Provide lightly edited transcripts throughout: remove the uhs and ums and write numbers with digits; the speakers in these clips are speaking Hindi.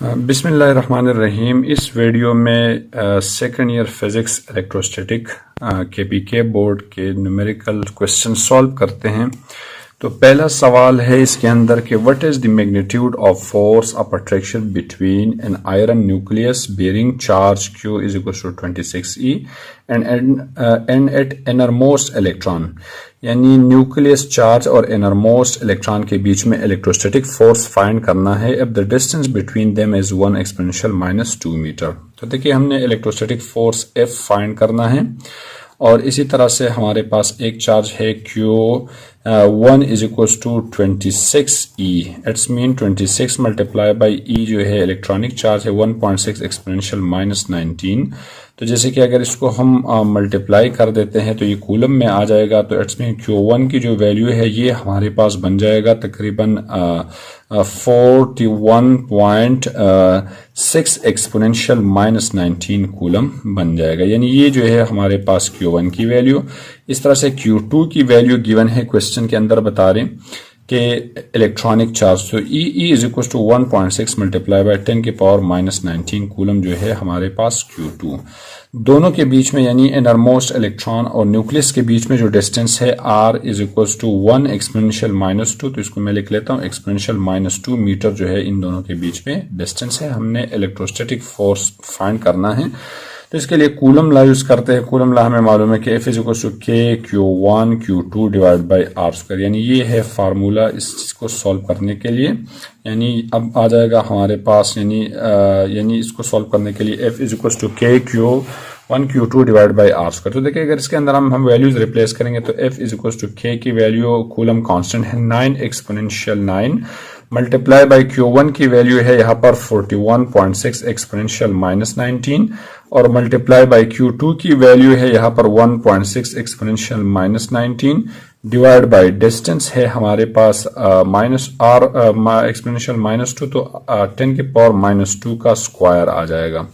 बिस्मिल्लाहिर्रहमानिर्रहीम। इस वीडियो में second year physics electrostatic KPK board के न्यूमेरिकल क्वेश्चन सॉल्व करते हैं। तो पहला सवाल है इसके अंदर कि what is the magnitude of force of attraction between an iron nucleus bearing charge Q is equal to 26e and at innermost electron, यानी न्यूक्लियस चार्ज और इनरमोस्ट इलेक्ट्रॉन के बीच में इलेक्ट्रोस्टैटिक फोर्स फाइंड करना है। If the distance between them is 1 exponential -2 metre. तो देखिए हमने इलेक्ट्रोस्टैटिक फोर्स F फाइंड करना है और इसी तरह से हमारे पास एक चार्ज है Q1 is equal to 26e। It's mean 26 multiply by E जो है इलेक्ट्रॉनिक चार्ज है 1.6 एक्सपोनेंशियल -19। तो जैसे कि अगर इसको हम मल्टीप्लाई कर देते हैं तो ये कूलम में आ जाएगा। तो इट्स मीन Q1 की जो वैल्यू है ये हमारे पास बन जाएगा तकरीबन 41.6 एक्सपोनेंशियल -19 कूलम बन जाएगा, यानी ये जो है हमारे पास Q1 की वैल्यू। इस तरह से Q2 की वैल्यू गिवन है क्वेश्चन के अंदर बता रहे कि इलेक्ट्रॉनिक चार्ज। तो E is equal to 1.6 multiply by 10 की पावर -19 कूलम जो है हमारे पास Q2। दोनों के बीच में यानी इनरमोस्ट इलेक्ट्रॉन और न्यूक्लियस के बीच में जो डिस्टेंस है R is equal to 1 exponential -2। तो इसको मैं लिख लेता हूँ एक्सपोनेंशियल -2 मीटर जो है इन दोनों के बीच में डिस्टेंस है। हमने इलेक्ट्रोस्टैटिक फोर्स फाइंड करना है तो इसके लिए कूलम लॉ यूज करते हैं। कूलम लॉ हमें मालूम है कि F is equal to K Q1 Q2 divide by R², यानी ये है फार्मूला इस चीज को सॉल्व करने के लिए। यानी अब आ जाएगा हमारे पास यानी इसको सॉल्व करने के लिए F is equal to K Q1 Q2 divide by R²। तो देखिए अगर इसके अंदर हम वैल्यूज रिप्लेस करेंगे तो F is equal to K की वैल्यू कूलम कांस्टेंट है 9 एक्सपोनेंशियल 9 मल्टीप्लाई बाई Q1 की वैल्यू है यहाँ पर 41.6 एक्सपोनेंशियल -19 और मल्टीप्लाई बाई Q2 की वैल्यू है यहाँ पर 1.6 एक्सपोनेंशियल -19 डिवाइड बाई डिस्टेंस है हमारे पास -r एक्सपोनेंशियल -2। तो 10 की पावर -2 का स्क्वायर आ जाएगा।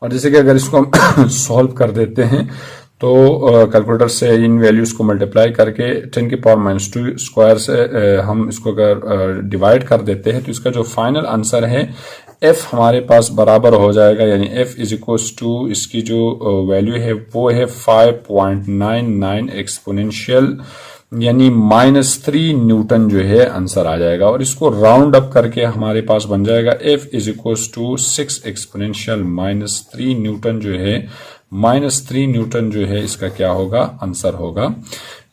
और जैसे कि अगर इसको हम सॉल्व कर देते हैं तो कैलकुलेटर से इन वैल्यूज को मल्टीप्लाई करके 10 की पावर -2 स्क्वायर से हम इसको अगर डिवाइड कर देते हैं तो इसका जो फाइनल आंसर है F हमारे पास बराबर हो जाएगा, यानी F इज इक्वल टू इसकी जो वैल्यू है वो है 5.99 एक्सपोनेंशियल यानी -3 न्यूटन जो है आंसर आ जाएगा। और इसको राउंड अप करके हमारे पास बन जाएगा F is equal to 6 exponential -3 newton जो है -3 न्यूटन जो है इसका क्या होगा आंसर होगा।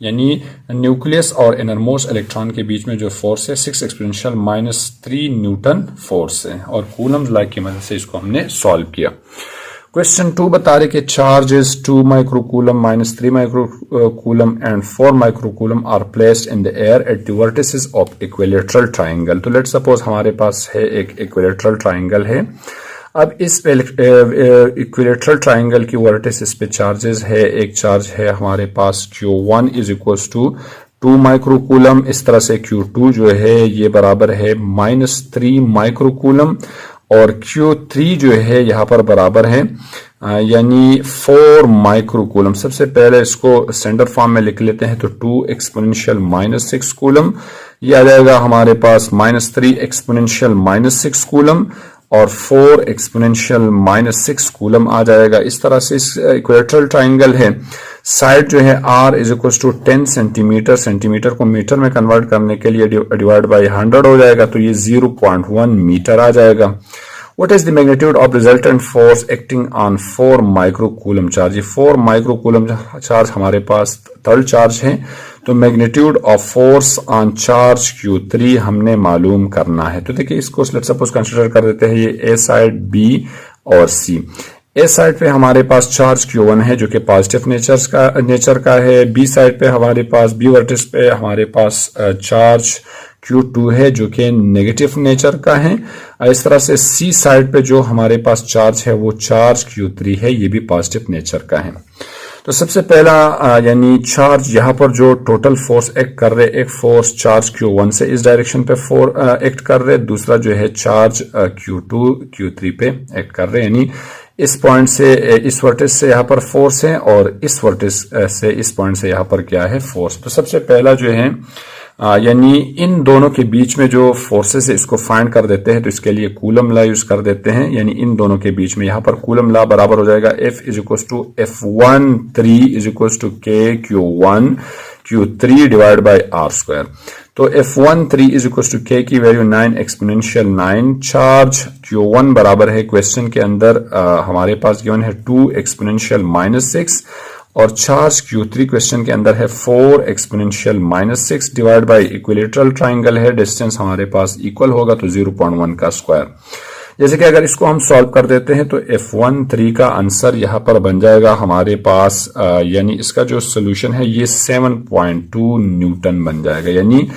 यानी न्यूक्लियस और इनरमोस्ट इलेक्ट्रॉन के बीच में जो फोर्स है 6 एक्सपोनेंशियल -3 न्यूटन फोर्स है और कूलम्स लॉ की मदद से इसको हमने सॉल्व किया। क्वेश्चन 2 बता रहे कि charge is 2 microcoulomb -3 microcoulomb and 4 microcoulomb are placed in the air at the vertices of equilateral triangle. तो लेट्स सपोज हमारे पास है एक इक्विलेटरल ट्राइंगल है। अब इस इक्विलेटरल ट्राइंगल की वर्टिसेस पे चार्जेस है। एक चार्ज है हमारे पास Q1 is equal to 2 microcoulomb. इस तरह से Q2 जो है ये बराबर है -3 माइक्रोकूलम और Q3 जो है यहाँ पर बराबर है यानी 4 माइक्रोकूलम। सबसे पहले इसको स्टैंडर्ड फॉर्म में लिख लेते हैं तो 2 एक्सपोनेंशियल -6 कूलम, ये आ जाएगा हमारे पास -3 एक्सपोनेंशियल -6 कूलम और 4 एक्सपोनेंशियल -6 कूलम आ जाएगा। इस तरह से इस इक्वेटरल ट्राइंगल है साइड जो है R is equal to 10 centimetre, centimetre को मीटर में कन्वर्ट करने के लिए डिवाइड बाई 100 हो जाएगा तो ये 0.1 मीटर आ जाएगा। What is the magnitude of resultant force acting on 4 microcoulomb charge? ये 4 माइक्रोकूलम चार्ज हमारे पास थर्ड चार्ज है। तो magnitude of force on charge Q3 हमने मालूम करना है। तो देखिए इसको लेट्स सपोज कंसीडर कर देते हैं ये A साइड B और C। A साइड पे हमारे पास चार्ज Q1 है जो कि पॉजिटिव नेचर का है। B साइड पे हमारे पास B वर्टिस पे हमारे पास चार्ज Q2 है जो कि नेगेटिव नेचर का है। इस तरह से C साइड पे जो हमारे पास चार्ज है वो चार्ज Q3 है, ये भी पॉजिटिव नेचर का है। तो सबसे पहला यानी चार्ज यहाँ पर जो टोटल फोर्स एक्ट कर रहे, एक फोर्स चार्ज Q1 से इस डायरेक्शन पे एक्ट कर रहे, दूसरा जो है चार्ज Q2 Q3 पे एक्ट कर रहे, यानी इस पॉइंट से इस वर्टिस से यहाँ पर फोर्स है और इस वर्टिस से इस पॉइंट से यहाँ पर क्या है फोर्स। तो सबसे पहला जो है यानी इन दोनों के बीच में जो फोर्सेस है इसको फाइंड कर देते हैं, तो इसके लिए कूलम लॉ यूज कर देते हैं। यानी इन दोनों के बीच में यहाँ पर कूलम लॉ बराबर हो जाएगा F is equal to F13 is equal to K Q3 divide by R square. तो F13 is equal to K की वैल्यू 9 एक्सपोनेंशियल 9, चार्ज Q1 बराबर है क्वेश्चन के अंदर हमारे पास गिवन है 2 एक्सपोनेंशियल -6 और चार्ज Q3 क्वेश्चन के अंदर है 4 exponential -6 divide by equilateral triangle है, डिस्टेंस हमारे पास इक्वल होगा तो 0.1 का स्क्वायर। जैसे कि अगर इसको हम सॉल्व कर देते हैं तो F13 का आंसर यहां पर बन जाएगा हमारे पास यानी इसका जो सोल्यूशन है ये 7.2 न्यूटन बन जाएगा। यानी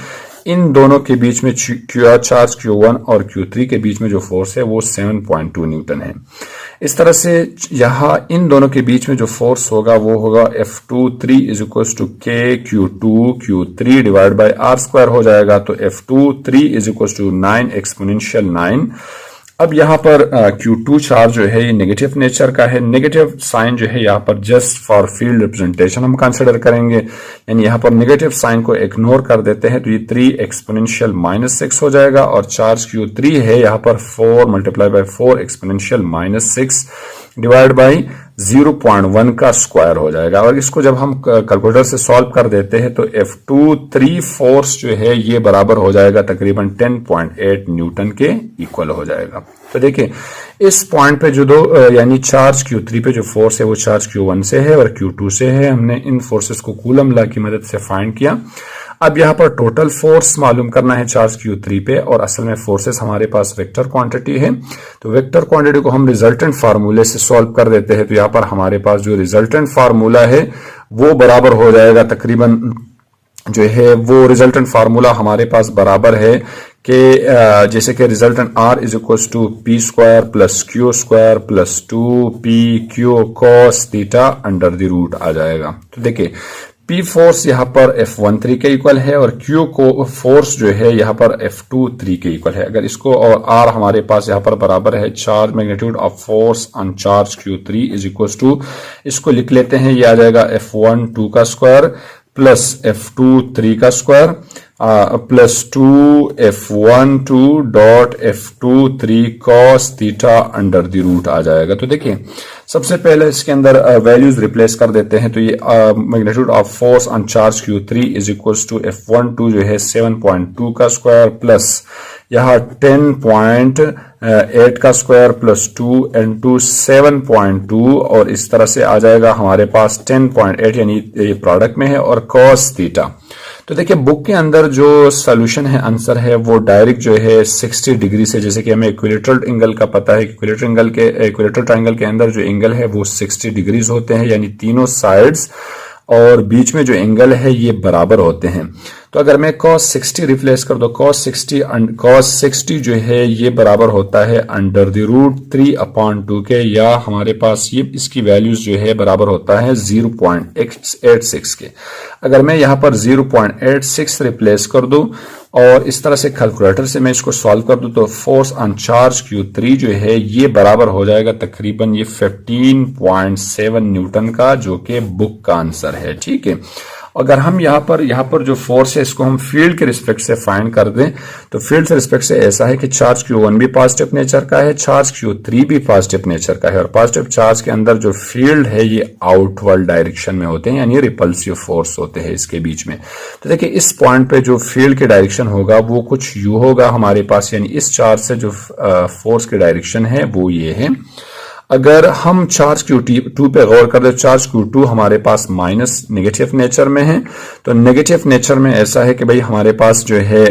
इन दोनों के बीच में चार्ज Q1 और Q3 के बीच में जो फोर्स है वो 7.2 न्यूटन है। इस तरह से यहां इन दोनों के बीच में जो फोर्स होगा वो होगा F23 is equal to K Q3 divide by R square हो जाएगा। तो F23 is equal to 9 exponential 9। अब यहाँ पर Q2 चार्ज जो है ये नेगेटिव नेचर का है, नेगेटिव साइन जो है यहाँ पर जस्ट फॉर फील्ड रिप्रेजेंटेशन हम कंसिडर करेंगे, यानी यहाँ पर नेगेटिव साइन को इग्नोर कर देते हैं तो ये 3 एक्सपोनेंशियल -6 हो जाएगा और चार्ज Q3 है यहाँ पर 4 multiply by 4 exponential -6 divide by 0.1 का स्क्वायर हो जाएगा। और इसको जब हम कैलकुलेटर से सॉल्व कर देते हैं तो F23 फोर्स जो है ये बराबर हो जाएगा तकरीबन 10.8 न्यूटन के इक्वल हो जाएगा। तो देखिए इस पॉइंट पे जो दो यानी चार्ज Q3 पे जो फोर्स है वो चार्ज Q1 से है और Q2 से है। हमने इन फोर्सेस को कूलम लॉ की मदद से फाइंड किया। अब यहाँ पर टोटल फोर्स मालूम करना है चार्ज Q3 पे और असल में फोर्सेस हमारे पास वेक्टर क्वांटिटी है। तो वेक्टर क्वांटिटी को हम रिजल्टेंट फार्मूले से सॉल्व कर देते हैं। तो यहाँ पर हमारे पास जो रिजल्टेंट फार्मूला है वो बराबर हो जाएगा तकरीबन जो है वो रिजल्टेंट फार्मूला हमारे पास बराबर है कि जैसे कि resultant R is equal to P square plus Q square plus 2PQ cos theta under the root आ जाएगा। तो देखिए P फोर्स यहाँ पर F13 के इक्वल है और Q को फोर्स जो है यहाँ पर F23 के इक्वल है। अगर इसको और R हमारे पास यहाँ पर बराबर है charge magnitude of force on charge Q3 is equal to, इसको लिख लेते हैं, ये आ जाएगा F12 का स्क्वायर प्लस F23 का square plus 2F12 dot F23 cos theta under the root आ जाएगा। तो देखिए सबसे पहले इसके अंदर वैल्यूज रिप्लेस कर देते हैं। तो ये magnitude of force on charge Q3 is equal to F12 जो है 7.2 का स्क्वायर प्लस यहाँ 10.8 का स्क्वायर प्लस 2 into 7.2 और इस तरह से आ जाएगा हमारे पास 10.8 यानी ये प्रोडक्ट में है और cos थीटा। तो देखिए बुक के अंदर जो सॉल्यूशन है आंसर है वो डायरेक्ट जो है 60 डिग्री से, जैसे कि हमें इक्विलेटरल एंगल का पता है, इक्विलेटरल ट्राइंगल के अंदर जो एंगल है वो 60 डिग्रीज होते हैं, यानी तीनों साइड्स और बीच में जो एंगल है ये बराबर होते हैं। तो अगर मैं cos 60 रिप्लेस कर दो, cos 60 जो है ये बराबर होता है अंडर द रूट 3/2 के, या हमारे पास ये इसकी वैल्यूज जो है बराबर होता है 0.86 के। अगर मैं यहाँ पर 0.86 रिप्लेस कर दूं और इस तरह से कैलकुलेटर से मैं इसको सॉल्व कर दूं तो फोर्स ऑन चार्ज Q3 जो है ये बराबर हो जाएगा तकरीबन ये 15.7 न्यूटन का, जो कि बुक का आंसर है। ठीक है, अगर हम यहाँ पर जो फोर्स है इसको हम फील्ड के रिस्पेक्ट से फाइंड कर दें तो फील्ड से रिस्पेक्ट से ऐसा है कि चार्ज Q1 भी पॉजिटिव नेचर का है, चार्ज Q3 भी पॉजिटिव नेचर का है और पॉजिटिव चार्ज के अंदर जो फील्ड है ये आउटवर्ड डायरेक्शन में होते हैं, यानी रिपल्सिव फोर्स होते हैं इसके बीच में। तो देखिए इस पॉइंट पे जो फील्ड की डायरेक्शन होगा वो कुछ यू होगा हमारे पास, यानी इस चार्ज से जो फोर्स की डायरेक्शन है वो ये है। अगर हम चार्ज Q2 पे गौर करें, चार्ज Q2 हमारे पास माइनस नेगेटिव नेचर में है। तो नेगेटिव नेचर में ऐसा है कि भाई हमारे पास जो है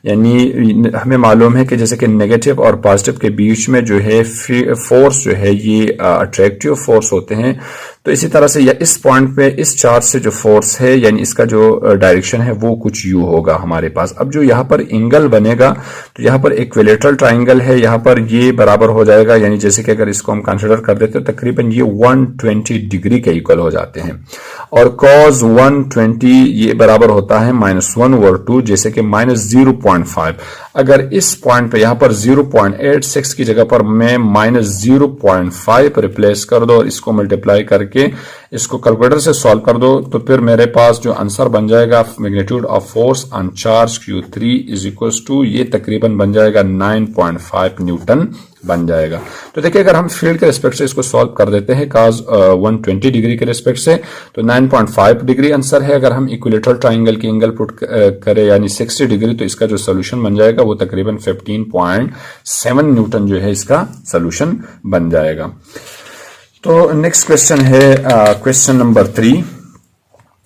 यानी हमें मालूम है कि जैसे कि नेगेटिव और पॉजिटिव के बीच में जो है फोर्स जो है ये अट्रैक्टिव फोर्स होते हैं। तो इसी तरह से या इस पॉइंट पे इस चार्ज से जो फोर्स है यानी इसका जो डायरेक्शन है वो कुछ यू होगा हमारे पास। अब जो यहाँ पर एंगल बनेगा तो यहाँ पर इक्विलेटरल ट्राइंगल है, यहाँ पर ये बराबर हो जाएगा, यानी जैसे कि अगर इसको हम कंसिडर कर देते तो तकरीबन ये 120 डिग्री के इक्वल हो जाते हैं और cos 120 ये बराबर होता है -1/2 जैसे कि -0.5। अगर इस पॉइंट पे यहाँ पर 0.86 की जगह पर मैं -0.5 रिप्लेस कर दो और इसको मल्टीप्लाई करके इसको कैलकुलेटर से सॉल्व कर दो तो फिर मेरे पास जो आंसर बन जाएगा magnitude of force on charge Q3 is equal to ये तकरीबन बन जाएगा 9.5 न्यूटन बन जाएगा। तो देखिए अगर हम फील्ड के रिस्पेक्ट से इसको सॉल्व कर देते हैं cos 120 डिग्री के रिस्पेक्ट से तो 9.5 डिग्री आंसर है। अगर हम इक्विलेटरल ट्राइंगल की एंगल पुट करें यानी 60 डिग्री तो इसका जो सोल्यूशन बन जाएगा वो तकरीबन 15.7 न्यूटन जो है इसका सोल्यूशन बन जाएगा। तो नेक्स्ट क्वेश्चन है क्वेश्चन नंबर 3।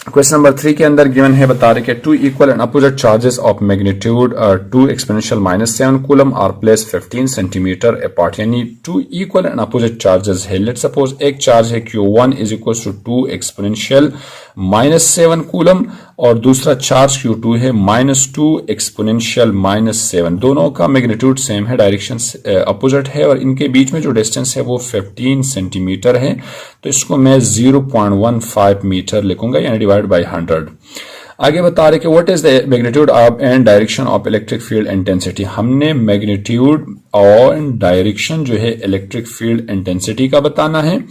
क्वेश्चन नंबर 3 के अंदर गिवन है बता रहे कि two equal and opposite charges of magnitude 2 exponential -7 coulomb are place 15 centimetre apart, यानी two equal and opposite charges है। लेट सपोज एक चार्ज है Q1 is equal to 2 exponential -7 coulomb और दूसरा चार्ज Q2 है -2 एक्सपोनेंशियल -7। दोनों का मैग्नीट्यूड सेम है, डायरेक्शन अपोजिट है और इनके बीच में जो डिस्टेंस है वो 15 सेंटीमीटर है। तो इसको मैं 0.15 मीटर लिखूंगा यानी डिवाइड बाय 100। आगे बता रहे कि what is the magnitude of and direction of electric field intensity. हमने मैग्नीट्यूड और डायरेक्शन जो है इलेक्ट्रिक फील्ड इंटेंसिटी का बताना है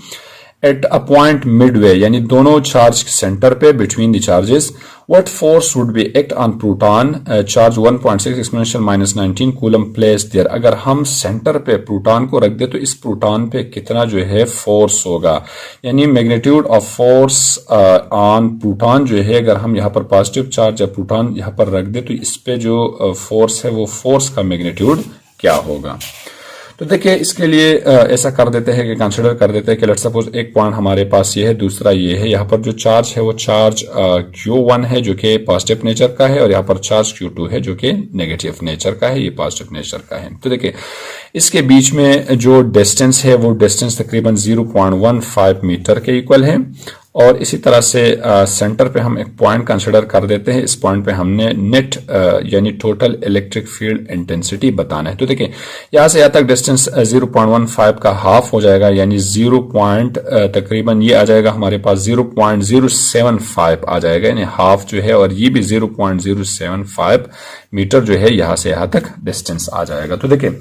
एट अ पॉइंट मिडवे यानी दोनों चार्ज सेंटर पे between the charges. What force would be act on proton charge 1.6 exponential -19 coulomb place there. अगर हम सेंटर पे प्रोटॉन को रख दे तो इस प्रोटॉन पे कितना जो है फोर्स होगा, यानी magnitude of force on proton जो है अगर हम यहाँ पर पॉजिटिव चार्ज या प्रोटॉन यहाँ पर रख दे तो इस पे जो फोर्स है वो फोर्स का मैग्नीट्यूड क्या होगा। तो देखिए इसके लिए ऐसा कर देते हैं कि कंसीडर कर देते हैं कि लेट सपोज एक पॉइंट हमारे पास ये है, दूसरा ये है। यहाँ पर जो चार्ज है वो चार्ज Q1 है जो कि पॉजिटिव नेचर का है और यहाँ पर चार्ज Q2 है जो कि नेगेटिव नेचर का है, ये पॉजिटिव नेचर का है। तो देखिए इसके बीच में जो डिस्टेंस है वो डिस्टेंस तकरीबन 0.15 मीटर के इक्वल है और इसी तरह से सेंटर पे हम एक पॉइंट कंसीडर कर देते हैं। इस पॉइंट पे हमने नेट यानी टोटल इलेक्ट्रिक फील्ड इंटेंसिटी बताना है। तो देखिए यहां से यहां तक डिस्टेंस 0.15 का हाफ हो जाएगा यानी तकरीबन ये आ जाएगा हमारे पास 0.075 आ जाएगा यानी हाफ जो है, और ये भी 0.075 मीटर जो है यहां से यहां तक डिस्टेंस आ जाएगा। तो देखिए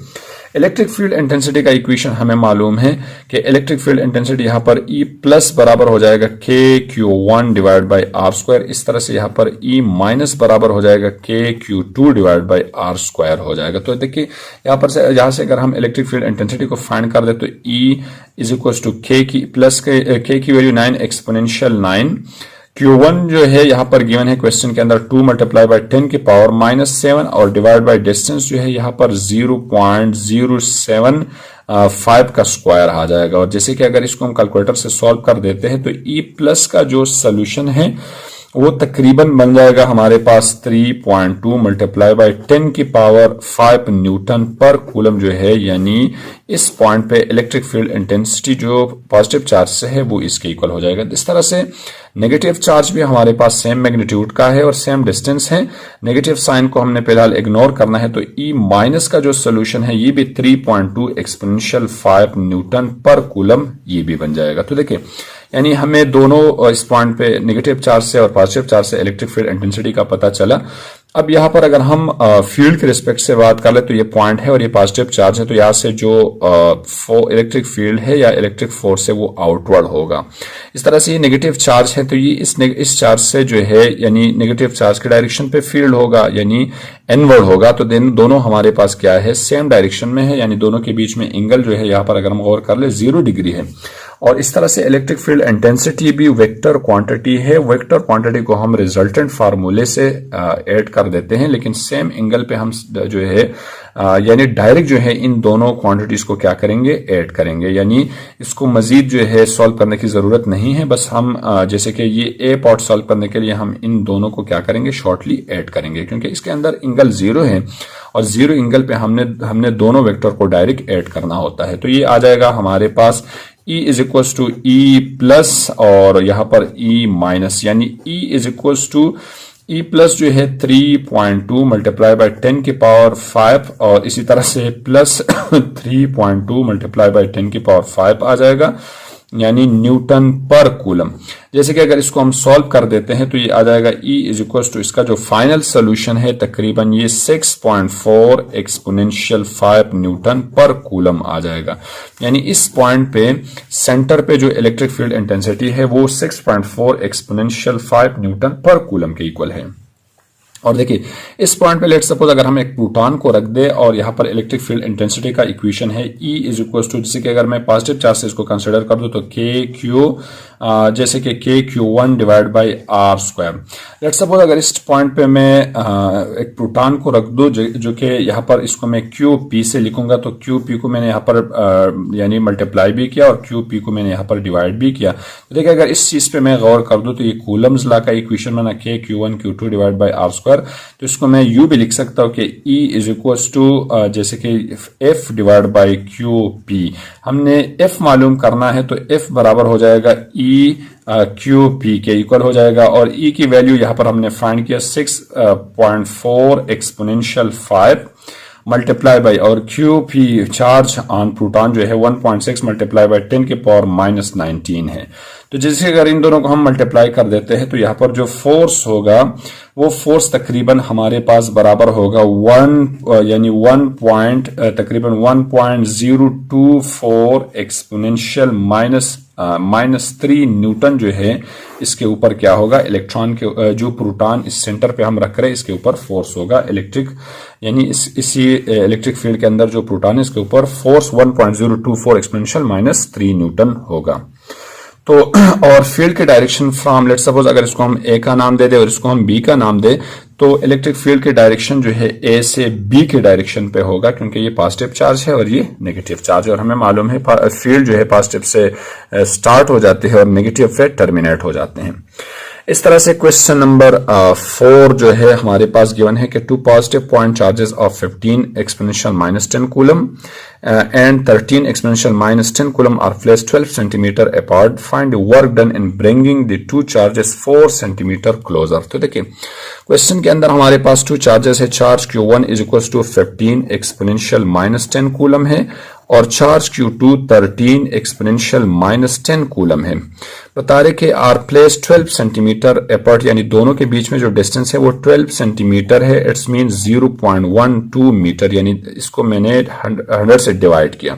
इलेक्ट्रिक फील्ड इंटेंसिटी का इक्वेशन हमें मालूम है कि इलेक्ट्रिक फील्ड इंटेंसिटी यहां पर E प्लस बराबर हो जाएगा KQ1 divide by R square. इस तरह से यहां पर E माइनस बराबर हो जाएगा KQ2 divide by R square हो जाएगा। तो देखिए यहां से अगर हम इलेक्ट्रिक फील्ड इंटेंसिटी को फाइंड कर दे तो E is equal to K की वैल्यू 9 एक्सपोनेंशियल 9। Q1 जो है यहाँ पर गिवन है क्वेश्चन के अंदर 2 मल्टीप्लाई बाय 10 की पावर -7 और डिवाइड बाय डिस्टेंस जो है यहाँ पर 0.075 का स्क्वायर आ जाएगा। और जैसे कि अगर इसको हम कैलकुलेटर से सॉल्व कर देते हैं तो E प्लस का जो सोल्यूशन है वो तकरीबन बन जाएगा हमारे पास 3.2 मल्टीप्लाई बाय 10 की पावर 5 न्यूटन पर कूलम जो है, यानी इस पॉइंट पे इलेक्ट्रिक फील्ड इंटेंसिटी जो पॉजिटिव चार्ज से है वो इसके इक्वल हो जाएगा। इस तरह से नेगेटिव चार्ज भी हमारे पास सेम मैग्नीट्यूड का है और सेम डिस्टेंस है। नेगेटिव साइन को हमने फिलहाल इग्नोर करना है तो E माइनस का जो सोल्यूशन है ये भी 3.2 एक्सपोनेंशियल 5 न्यूटन पर कूलम ये भी बन जाएगा। तो देखिए यानी हमें दोनों इस पॉइंट पे नेगेटिव चार्ज से और पॉजिटिव चार्ज से इलेक्ट्रिक फील्ड इंटेंसिटी का पता चला। अब यहाँ पर अगर हम फील्ड के रिस्पेक्ट से बात कर ले तो ये पॉइंट है और ये पॉजिटिव चार्ज है, तो यहाँ से जो इलेक्ट्रिक फील्ड है या इलेक्ट्रिक फोर्स है वो आउटवर्ड होगा। इस तरह से ये नेगेटिव चार्ज है तो ये इस चार्ज से जो है यानी नेगेटिव चार्ज के डायरेक्शन पे फील्ड होगा यानी इनवर्ड होगा। तो दोनों हमारे पास क्या है, सेम डायरेक्शन में है, यानी दोनों के बीच में एंगल जो है यहाँ पर अगर हम गौर कर ले 0 डिग्री है। और इस तरह से इलेक्ट्रिक फील्ड इंटेंसिटी भी वेक्टर क्वांटिटी है। वेक्टर क्वांटिटी को हम रिजल्टेंट फार्मूले से ऐड कर देते हैं, लेकिन सेम एंगल पे हम जो है यानी डायरेक्ट जो है इन दोनों क्वांटिटीज को क्या करेंगे, ऐड करेंगे। यानी इसको मजीद जो है सॉल्व करने की जरूरत नहीं है, बस हम जैसे कि ये ए पार्ट सॉल्व करने के लिए हम इन दोनों को क्या करेंगे, शॉर्टली ऐड करेंगे, क्योंकि इसके अंदर एंगल 0 है और 0 एंगल पे हमने दोनों वेक्टर को डायरेक्ट ऐड करना होता है। तो ये आ जाएगा हमारे पास E is equals to E plus और यहाँ पर E माइनस, यानी E is equals to E plus जो है 3.2 मल्टीप्लाई बाय 10 की पावर 5 और इसी तरह से प्लस 3.2 मल्टीप्लाई बाय 10 की पावर 5 आ जाएगा। यानी न्यूटन पर कूलम। जैसे कि अगर इसको हम सॉल्व कर देते हैं तो ये आ जाएगा E इज इक्वल टू, इसका जो फाइनल सोल्यूशन है तकरीबन ये 6.4 एक्सपोनेंशियल 5 न्यूटन पर कूलम आ जाएगा। यानी इस पॉइंट पे सेंटर पे जो इलेक्ट्रिक फील्ड इंटेंसिटी है वो 6.4 एक्सपोनेंशियल 5 न्यूटन पर कूलम के इक्वल है। और देखिए इस पॉइंट पे लेट सपोज अगर हम एक प्रोटॉन को रख दे और यहाँ पर इलेक्ट्रिक फील्ड इंटेंसिटी का इक्वेशन है E इज इक्वल टू, जैसे कि अगर मैं पॉजिटिव चार्ज से इसको कंसिडर कर दूं तो के क्यू, जैसे कि KQ1 divide by R square. Let suppose अगर इस पॉइंट पे मैं एक प्रोटॉन को रख दूं जो कि यहाँ पर इसको मैं QP से लिखूंगा, तो QP को मैंने यहाँ पर यानी मल्टीप्लाई भी किया और QP को मैंने यहाँ पर डिवाइड भी किया। तो देखिए अगर इस चीज पे मैं गौर कर दूं तो ये कूलम्स लॉ का इक्वेशन बना KQ1 Q2 divide by R square. तो इसको मैं यू भी लिख सकता हूं कि E इज इक्वल टू जैसे कि F डिवाइड बाई QP। हमने F मालूम करना है तो F बराबर हो जाएगा E QP के इक्वल हो जाएगा, और E की वैल्यू यहां पर हमने फाइंड किया 6.4 एक्सपोनेंशियल 5 मल्टीप्लाई बाई, और QP चार्ज ऑन प्रोटॉन जो है 1.6 मल्टीप्लाई बाई 10 के पावर माइनस 19 है। तो जैसे अगर इन दोनों को हम मल्टीप्लाई कर देते हैं तो यहाँ पर जो फोर्स होगा वो फोर्स तकरीबन हमारे पास बराबर होगा 1 यानी 1 तकरीबन 1.024 एक्सपोनेंशियल -3 न्यूटन जो है इसके ऊपर क्या होगा, इलेक्ट्रॉन के जो प्रोटॉन इस सेंटर पे हम रख रहे हैं इसके ऊपर फोर्स होगा इलेक्ट्रिक, यानी इसी इलेक्ट्रिक फील्ड के अंदर जो प्रोटॉन है इसके ऊपर फोर्स 1.024 एक्सपोनेंशियल -3 न्यूटन होगा। तो और फील्ड के डायरेक्शन फ्रॉम लेट सपोज अगर इसको हम ए का नाम दे दे और इसको हम बी का नाम दे तो इलेक्ट्रिक फील्ड के डायरेक्शन जो है ए से बी के डायरेक्शन पे होगा, क्योंकि ये पॉजिटिव चार्ज है और ये नेगेटिव चार्ज है, और हमें मालूम है फील्ड जो है पॉजिटिव से स्टार्ट हो जाते हैं और नेगेटिव से टर्मिनेट हो जाते हैं। इस तरह से क्वेश्चन नंबर 4 जो है हमारे पास गिवन है कि 2 positive point charges of 15 exponential -10 coulomb and 13 exponential -10 coulomb are placed 12 centimeter apart. Find the work done in bringing the two charges 4 centimeter closer. तो देखिए क्वेश्चन के अंदर हमारे पास 2 चार्जेस है, charge Q1 is equals to 15 exponential -10 coulomb है और चार्ज Q2 13 एक्सपोनेंशियल -10 कूलम है। बता रहे कि आर प्लेस 12 सेंटीमीटर अपार्ट, यानी दोनों के बीच में जो डिस्टेंस है वो 12 सेंटीमीटर है। इट्स मीन 0.12 मीटर, यानी इसको मैंने 100 से डिवाइड किया।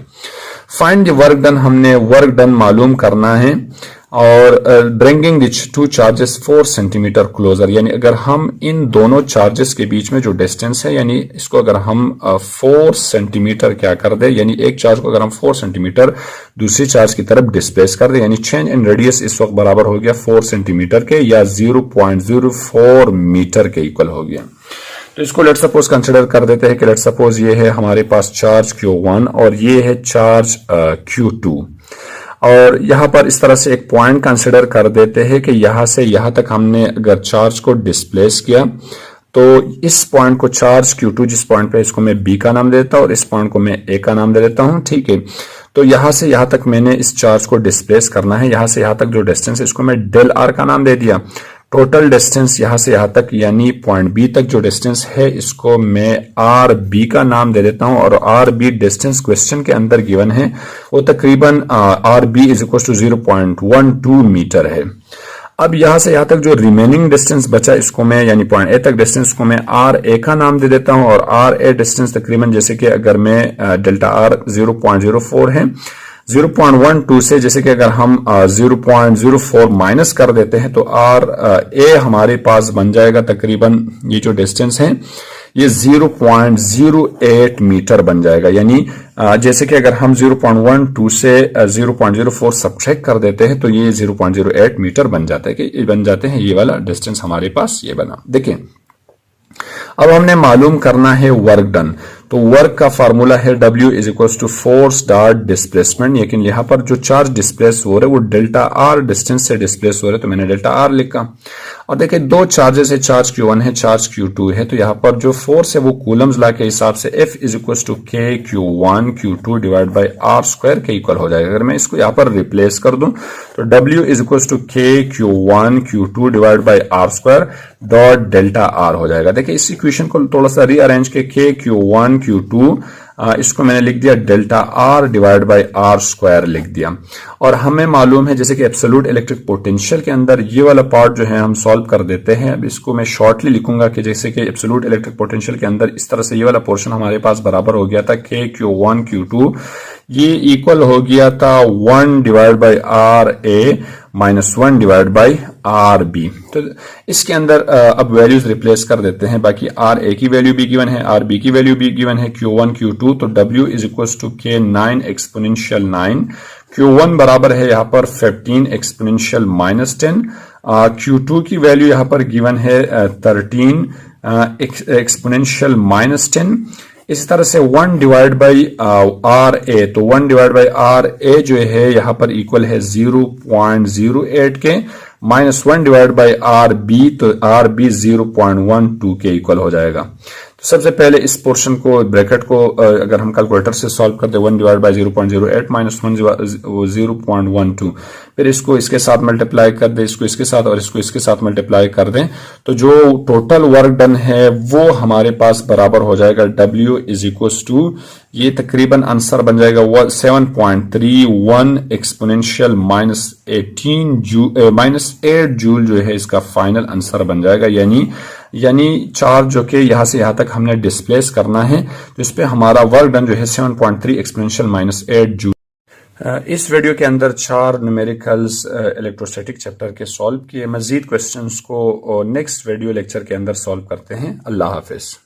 फाइंड द वर्क डन, हमने वर्क डन मालूम करना है और bringing the two charges 4 centimetre closer, यानी अगर हम इन दोनों चार्जेस के बीच में जो डिस्टेंस है यानी इसको अगर हम 4 सेंटीमीटर क्या कर दे, यानी एक चार्ज को अगर हम 4 सेंटीमीटर दूसरी चार्ज की तरफ डिस्प्लेस कर दे, यानी चेंज इन रेडियस इस वक्त बराबर हो गया 4 सेंटीमीटर के या 0.04 मीटर के इक्वल हो गया। तो इसको लेट सपोज कंसिडर कर देते हैं कि लेट सपोज ये है हमारे पास चार्ज Q1 और ये है चार्ज Q2, और यहां पर इस तरह से एक पॉइंट कंसिडर कर देते हैं कि यहां से यहां तक हमने अगर चार्ज को डिस्प्लेस किया तो इस पॉइंट को चार्ज Q2, जिस पॉइंट पे इसको मैं B का नाम देता हूं और इस पॉइंट को मैं A का नाम दे देता हूं, ठीक है। तो यहां से यहां तक मैंने इस चार्ज को डिस्प्लेस करना है, यहां से यहां तक जो डिस्टेंस है इसको मैं डेल R का नाम दे दिया। टोटल डिस्टेंस यहां से यहां तक यानी पॉइंट बी तक जो डिस्टेंस है इसको मैं आर बी का नाम दे देता हूं, और आर बी डिस्टेंस क्वेश्चन के अंदर गिवन है वो तकरीबन R B is equal to 0.12 metre है। अब यहां से यहां तक जो रिमेनिंग डिस्टेंस बचा इसको मैं यानी पॉइंट ए तक डिस्टेंस को मैं आर ए का नाम दे देता हूं, और आर ए डिस्टेंस तकरीबन जैसे कि अगर मैं डेल्टा आर 0.04 है 0.12 से, जैसे कि अगर हम 0.04 माइनस कर देते हैं तो आर ए हमारे पास बन जाएगा तकरीबन ये जो डिस्टेंस है ये 0.08 मीटर बन जाएगा। यानी जैसे कि अगर हम 0.12 से 0.04 सब्ट्रैक्ट कर देते हैं तो ये 0.08 मीटर बन जाता है कि बन जाते हैं, ये वाला डिस्टेंस हमारे पास ये बना। देखिए अब हमने मालूम करना है वर्क डन, तो वर्क का फार्मूला है W इज इक्वल टू फोर्स डॉट डिस्प्लेसमेंट, लेकिन यहाँ पर जो चार्ज डिस्प्लेस हो रहे वो डेल्टा आर डिस्टेंस से डिस्प्लेस हो रहे तो मैंने डेल्टा आर लिखा। और देखिए 2 चार्जेस है, चार्ज Q1 है, चार्ज Q2 है, तो यहाँ पर जो फोर्स है वो कूलम्स लॉ के हिसाब से F is equal to K Q1 Q2 divide by R square के इक्वल हो जाएगा। अगर मैं इसको यहाँ पर रिप्लेस कर दूं तो W is equal to K Q1 Q2 divide by R square dot delta R हो जाएगा। देखिए इस इक्वेशन को थोड़ा सा रीअरेंज के K Q1 Q2 इसको मैंने लिख दिया delta R divide by R square लिख दिया। और हमें मालूम है जैसे कि एब्सोल्यूट इलेक्ट्रिक पोटेंशियल के अंदर ये वाला पार्ट जो है हम सॉल्व कर देते हैं। अब इसको मैं शॉर्टली लिखूंगा कि जैसे कि एब्सोल्यूट इलेक्ट्रिक पोटेंशियल के अंदर इस तरह से ये वाला पोर्शन हमारे पास बराबर हो गया था के Q1 Q2, ये इक्वल हो गया था 1 divide by R A minus 1 divide by R B. तो इसके अंदर अब वैल्यूज रिप्लेस कर देते हैं। बाकी आर ए की वैल्यू भी गिवन है, आर बी की वैल्यू भी गिवन है, Q1 Q2, तो W इज इक्वल टू के 9 एक्सपोनेंशियल 9, Q1 बराबर है यहाँ पर 15 एक्सपोनेंशियल माइनस 10, Q2 की वैल्यू यहाँ पर गिवन है 13 एक्सपोनेंशियल माइनस 10। इसी तरह से 1 डिवाइड बाई आर ए, तो 1 डिवाइड बाई आर ए जो है यहाँ पर इक्वल है 0.08 के, minus 1 divide by R B, तो आर बी 0.12 के इक्वल हो जाएगा। तो सबसे पहले इस पोर्शन को ब्रैकेट को अगर हम कैलकुलेटर से सॉल्व कर दे 1 डिवाइड बाई 0.08 माइनस 1 0.12, फिर इसको इसके साथ मल्टीप्लाई कर दे, इसको इसके साथ और इसको इसके साथ मल्टीप्लाई कर दें, तो जो टोटल वर्क डन है वो हमारे पास बराबर हो जाएगा W इज इक्वल टू, ये तकरीबन आंसर बन जाएगा 7.31 एक्सपोनेंशियल माइनस 8 जूल जो है इसका फाइनल आंसर बन जाएगा। यानी चार्ज जो कि यहां से यहां तक हमने डिस्प्लेस करना है, तो इस पे हमारा वर्क डन जो है 7.3 एक्सपोनेंशियल माइनस 8 जूल। इस वीडियो के अंदर 4 न्यूमेरिकल्स इलेक्ट्रोस्टैटिक चैप्टर के सॉल्व किए। मजीद क्वेश्चंस को नेक्स्ट वीडियो लेक्चर के अंदर सॉल्व करते हैं। अल्लाह हाफिज।